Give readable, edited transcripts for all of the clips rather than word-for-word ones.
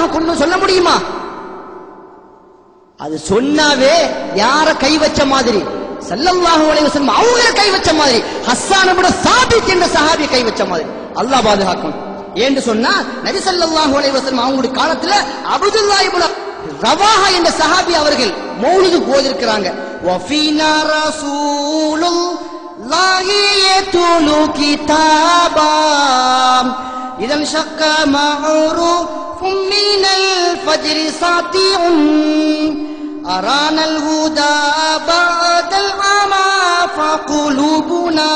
ரசூலுல்லாஹ் கொண்டு சொல்ல முடியுமா? அது சொன்னாவே யார கை வச்ச மாதிரி, ஸல்லல்லாஹு அலைஹி வஸல்லம் அவங்கள கை வச்ச மாதிரி, ஹஸ்ஸான் இப்னு சாபித் என்ற சஹாபி கை வச்ச மாதிரி. அல்லாஹ் பாதுகாக்கும். ஏன்னு சொன்னா நபி ஸல்லல்லாஹு அலைஹி வஸல்லம் அவங்களுடைய காலத்துல அப்துல்லாஹ் இப்னு ரவாஹா என்ற சஹாபி அவர்கள் மௌலிது ஓதிருக்கிறாங்க. வஃபீனா ரசூலுல்லாஹி யதுலு கிதாபா இதன் ஷக்க மஅரூஃபும் மினல் ஃபஜ்ரி சாத்திஉன் أرانا الهدى بعد العمى فقلوبنا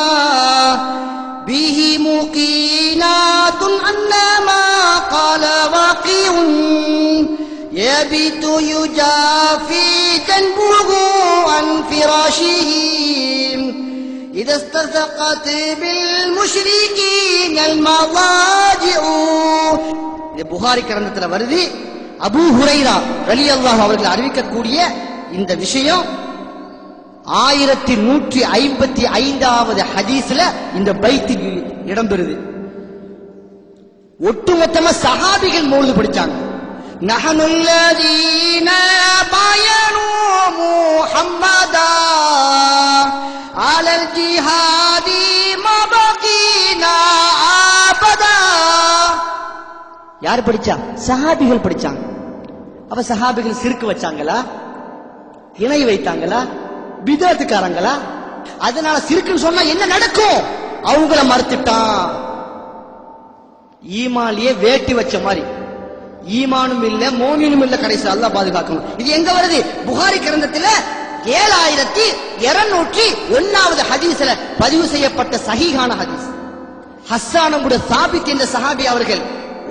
به مقينات أن ما قال واقع يبيت يجافي جنبه عن فراشه إذا استثقت بالمشركين المضاجع. இது புகாரி கிரந்தத்தில் வருது. அபூ ஹுரைரா ரலியல்லாஹு அவர்கள் அறிவிக்கக்கூடிய இந்த விஷயம் 1155வது ஹதீஸ்ல இந்த பைத்து இடம்பெறுது. ஒட்டுமொத்தமா சஹாபிகள் மௌலிது படிச்சாங்க. நஹனுல்லதீன பயனு முஹம்மதா அலல் ஜிஹாதி மபகீனா அபதா. யார் படிச்சா? சஹாபிகள் படிச்சாங்க. அப்ப சஹாபிகள் சிறுக்கு வச்சாங்களா, இணை வைத்தாங்களா, பிதஅத்துக்காரங்களா? அதனால சிறுக்குன்னு சொன்னா என்ன நடக்கும்? அவங்கள மறுத்துட்டான். ஈமான்லயே வேட்டி வச்ச மாதிரி, ஈமானும் இல்ல மோமினும் இல்ல, கடைசி அல்லாஹ் பாதுகாக்கணும். இது எங்க வருது? புகாரி கிரந்தத்துல 7201வது ஹதீஸ்ல பதிவு செய்யப்பட்ட சஹீஹான ஹதீஸ். ஹஸ்ஸான் இப்னு சாபித் என்ற சஹாபி அவர்கள்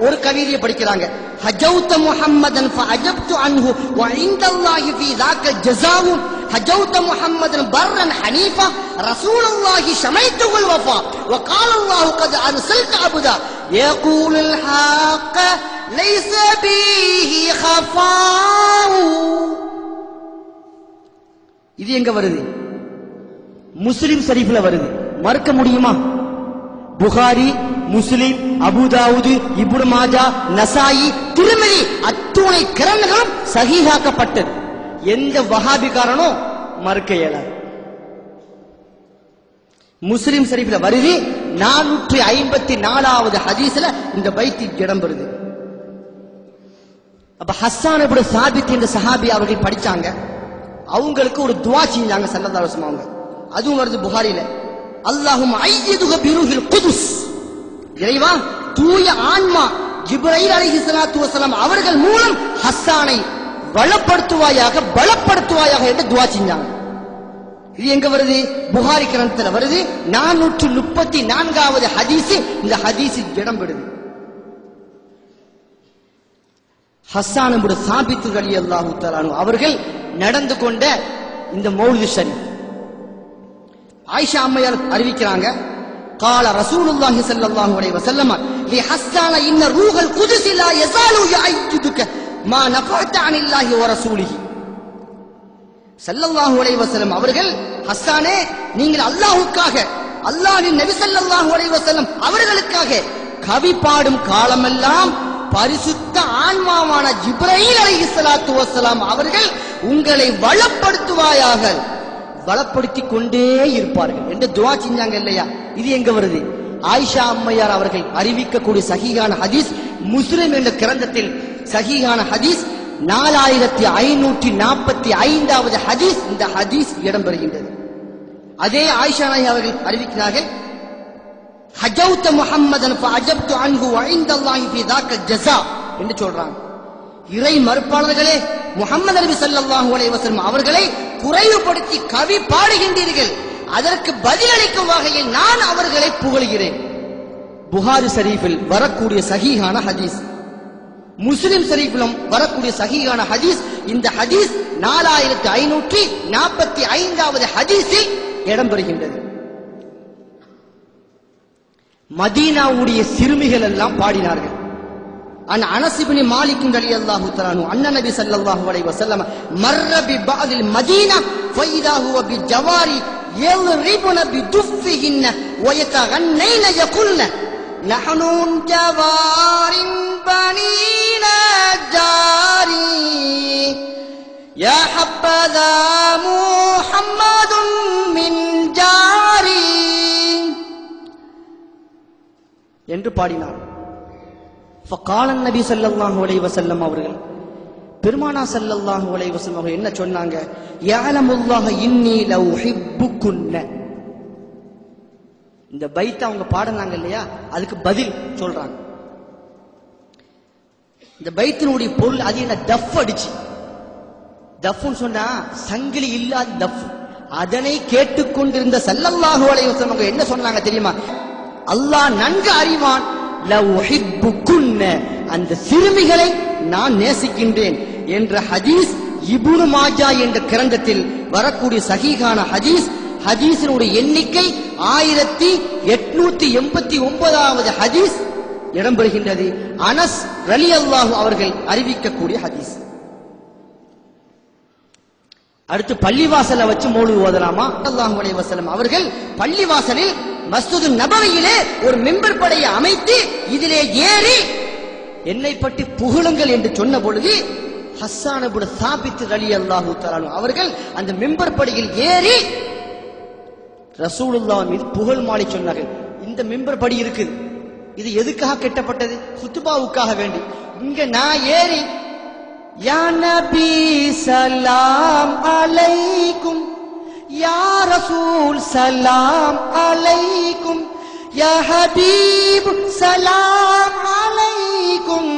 ஒரு கவிதையை படிக்கிறாங்க. ஹஜௌத முஹம்மதன் ஃபஅஜப்து அன்ஹு வ இன்தல்லாஹி ஃபீ ذاك الجزاء ஹஜௌத முஹம்மதன் பர்ரன் ஹனீஃபா ரசூலுல்லாஹி ஷமைத்துல் வஃபா வ قال الله قد ارسلت عبدا يقول الحق ليس به خفاء. இது எங்க வருது? முஸ்லிம் ஷரீஃப்ல வருது. மறுக்க முடியுமா? புகாரி, முஸ்லிம், அபூதாவுது, இப்னு மாஜா, நசாயி, திருமிதி அத்துணை கிரந்தங்களும் சஹீஹாக்கப்பட்டது. எந்த வஹாபிகாரனோ மறுக்க இயலாது. முஸ்லிம் ஷரீஃப்ல வருது. 454வது ஹதீஸ்ல இந்த பைத்து இடம்பெறுது. அப்ப ஹஸ்ஸான் இப்னு சாபித் என்ற சஹாபி அவர்கள் படிச்சாங்க. அவங்களுக்கு ஒரு துஆ செஞ்சாங்க ஸல்லல்லாஹு அலைஹி வஸல்லம் அவங்க. அதுவும் வருது புகாரில. அல்லாஹும்ம ஐயிதுக பிருஹில் குதுஸ். இறைவா, தூய ஆன்மா ஜிப்ரீல் அலைஹிஸ்ஸலாத்து வஸலாம் அவர்கள் மூலம் ஹஸ்ஸானை வளப்படுத்துவாயாக, பலப்படுத்துவாயாக என்று துஆ செஞ்சாங்க. இது எங்க வருது? புகாரி கிரந்தத்துல வருது. 434வது ஹதீஸ் இந்த ஹதீஸில் இடம்பெறுது. ஹஸ்ஸான் இப்னு சாபித் ரலியல்லாஹு தஆலா அவர்கள் நடந்து கொண்ட இந்த மௌலிது ஷரீஃப் ஆயிஷா அம்மையார் அறிவிக்கிறாங்க. قال رسول الله صلى الله عليه وسلم لحسان ان روح القدس لا يزال يؤيدك ما نفعت عن الله ورسوله. ஸல்லல்லாஹு அலைஹி வஸல்லம் அவர்கள், ஹஸ்ஸானே, நீங்கள் அல்லாஹ்வுக்காக, அல்லாஹ்வின் நபி ஸல்லல்லாஹு அலைஹி வஸல்லம் அவர்களுக்காக கவி பாடும் காலமெல்லாம் பரிசுத்த ஆன்மாவான ஜிப்ரீல் அலைஹிஸ்ஸலாத்து வஸலாம் அவர்கள் உங்களை வளப்படுத்துவாயாக, வளப்படுத்திக் கொண்டே இருப்பார்கள் என்று துஆ செஞ்சாங்க இல்லையா? இது எங்க வருது? ஆயிஷா அம்மையார் அவர்கள் அறிவிக்கக்கூடிய சஹீஹான ஹதீஸ், முஸ்லிம் என்ற கிரந்தத்தில் சஹீஹான ஹதீஸ் 4545வது ஹதீஸ் இந்த ஹதீஸ் இடம்பெறுகின்றது. அதே ஆயிஷா நாயகி அவர்கள் அறிவிக்கிறார்கள், ஹஜௌத முஹம்மதன் ஃபஅஜப்து அன்ஹு வ இன்தல்லாஹி ஃபீ ذاك الجزاء என்று சொல்றாங்க. இறை மறுப்பாளர்களே, முஹம்மது நபி ஸல்லல்லாஹு அலைஹி வஸல்லம் அவர்களை குறைவுபடுத்தி கவி பாடுகின்றீர்கள், அதற்கு பதிலளிக்கும் வகையில் நான் அவர்களை புகழ்கிறேன். புகாரி ஷரீஃபில் வரக்கூடிய சஹீஹான ஹதீஸ், முஸ்லிம் ஷரீஃபிலும் வரக்கூடிய சஹீஹான ஹதீஸ். இந்த ஹதீஸ் 4545வது ஹதீஸில் இடம்பெறுகின்றது. மதீனாவுடைய சிறுமிகள் எல்லாம் பாடினார்கள். அன் அனஸ் இப்னு மாலிக் ரலியல்லாஹு தஆலா அன்ஹு அன்ன நபி ஸல்லல்லாஹு அலைஹி வஸல்லம் மர்ர பி பஅதில் மதீனா ஃபைதா ஹுவ பி ஜவாரி யல்ரிபுன பி துஃபிஹின்ன வ யதகன்னைன யகுல்ன நஹனு ஜவாரின் பனீனா ஹப்பதா முஹம்மதுன் மின் ஜாரி என்று பாடினார். ஃபகால நபி ஸல்லல்லாஹு அலைஹி வஸல்லம் அவர்கள், பெருமானா ஸல்லல்லாஹு அலைஹி வஸல்லம் அவர்கள் என்ன சொன்னாங்க? யஅலமுல்லாஹு இன்னி லஉஹிப்புகுன்ன. இந்த பைத் அவங்க பாடுனாங்க இல்லையா, அதுக்கு பதில் சொல்றாங்க. இந்த பைத்தினுடைய பொருள் அது என்ன? தஃப் அடிச்சு. தஃப்னு சொன்னா சங்கிலி இல்லாத தஃப். அதனை கேட்டுக்கொண்டிருந்த ஸல்லல்லாஹு அலைஹி வஸல்லம் அவங்க என்ன சொன்னாங்க தெரியுமா? அல்லாஹ் நன்கு அறிவான், லஉஹிப்புகுன்ன, அந்த சிறுமிகளை நான் நேசிக்கின்றேன் என்ற ஹதீஸ் இப்னு மாஜா என்ற கிரந்தத்தில் வரக்கூடிய சஹீஹான ஹதீஸ். ஹதீஸினுடைய எண்ணிக்கை 1889வது ஹதீஸ் இடம்பெறுகின்றது. அனஸ் ரலியல்லாஹு அவர்கள் அறிவிக்கக்கூடிய ஹதீஸ். அடுத்து பள்ளிவாசல வச்சு மௌலித் ஓதலாமா? ஸல்லல்லாஹு அலைஹி வஸல்லம் அவர்கள் பள்ளிவாசலில் மஸ்ஜிது நபவியிலே ஒரு மிம்பர் படையை அமைத்து இதிலே ஏறி என்னை பற்றி புகழுங்கள் என்று சொன்ன பொழுது ஹஸ்ஸான் இப்னு சாபித் ரலியல்லாஹு தஆலா அவர்கள் அந்த மிம்பர் படியில் ஏறி ரசூலுல்லாஹ் மீது புகழ் மாலை சொன்னார்கள். இந்த மிம்பர் படி இருக்குது, இது எதுக்காக கட்டப்பட்டது? குத்துபாவுக்காக வேண்டி. இங்க நான் ஏறி யா நபி சலாம் அலைக்கும், யா ரசூல் சலாம் அலைக்கும், யா ஹபீப் சலாம் அலைக்கும்,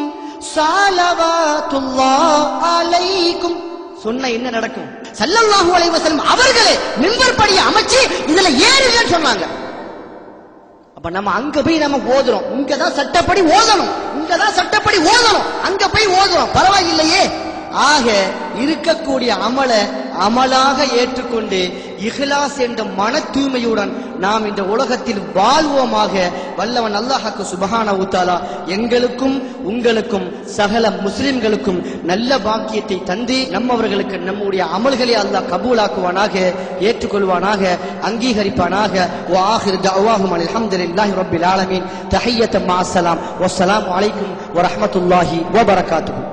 ஸலவாத்துல்லாஹ் அலைக்கும் சொன்ன என்ன நடக்கும்? ஸல்லல்லாஹு அலைஹி வஸல்லம் அவர்களே மிம்பர் படியை அமைச்சு இதுல ஏறுங்கன்னு சொன்னாங்க. அப்ப நம்ம அங்க போய் நம்ம ஓதுறோம், இங்கதான் சட்டப்படி ஓதணும், இங்கதான் சட்டப்படி ஓதணும், அங்க போய் ஓதுறோம், பரவாயில்லையே. ஆக இருக்கக்கூடிய அமலாக ஏற்றுக்கொண்டு இஹ்லாஸ் என்ற மன தூய்மையுடன் நாம் இந்த உலகத்தில் வாழ்வோமாக. வல்லவன் அல்லாஹ்வுக்கு சுப்ஹானஹு வ தஆலா எங்களுக்கும் உங்களுக்கும் சகல முஸ்லிம்களுக்கும் நல்ல பாக்கியத்தை தந்து நம்மவர்களுக்கு நம்முடைய அமல்களை அல்லாஹ் கபூலாக்குவானாக, ஏற்றுக்கொள்வானாக, அங்கீகரிப்பானாக. வ ஆகிரு தஅவாஹும் அல்ஹம்துலில்லாஹி ரப்பில் ஆலமீன். தஹிய்யத்தும் மஅஸ்ஸலாம். வஸ்ஸலாமு அலைக்கும் வ ரஹ்மத்துல்லாஹி வ பரகாத்துஹு.